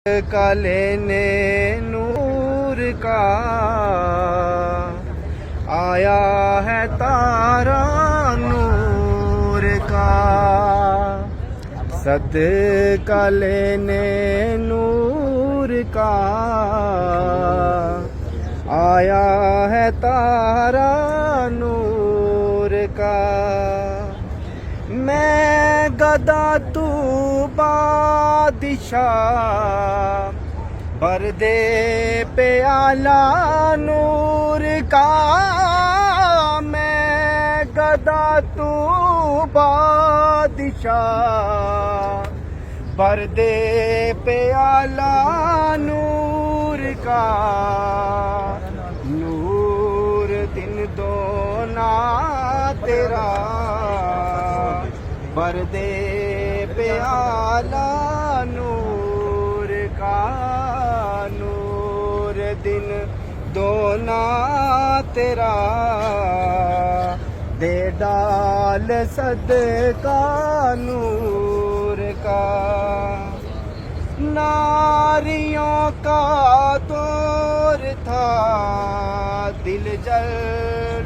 का लेने नूर का आया है तारा नूर का। सद का लेने नूर का आया है तारा नूर का। मैं गदा तू बादशाह बरदे पे आला नूर का। मैं गदा तू बादशाह बरदे पे आला नूर का। नूर दिन दो ना तेरा बरदे पे आला नूर का। नूर दिन दोना तेरा दे डाल सदका नूर का। नारियों का दौर था दिल जल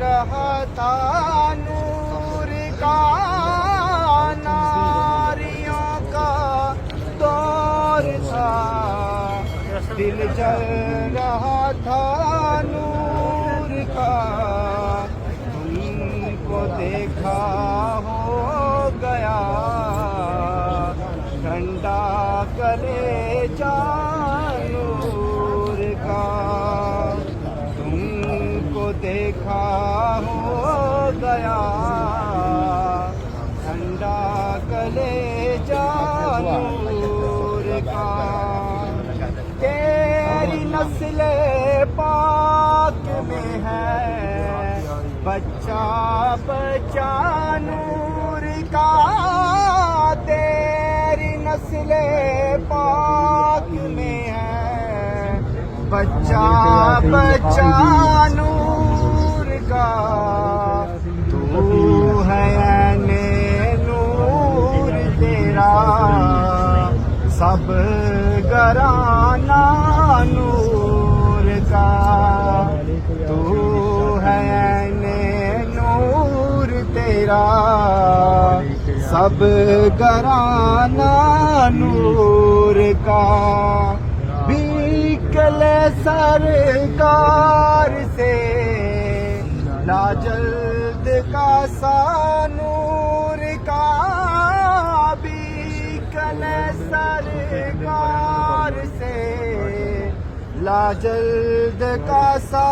रहा था नूर का। नारियों का दौर था दिल जल रहा था नूर का। तुमको देखा हो गया ठंडा कलेजा नूर का। तुमको देखा हो गया ठंडा कलेजा नूर का। तेरी नस्ल पाक में है बच्चा बच्चा नूर का। तेरी नस्ल पाक में है बच्चा बच्चा नूर का। तू है ऐने नूर तेरा सब घराना नूर का। तू है ऐने नूर तेरा सब घराना नूर का। बिकले सरकार से लाजल्द का सा नूर का। बिकले सरकार से लाजल्द का सा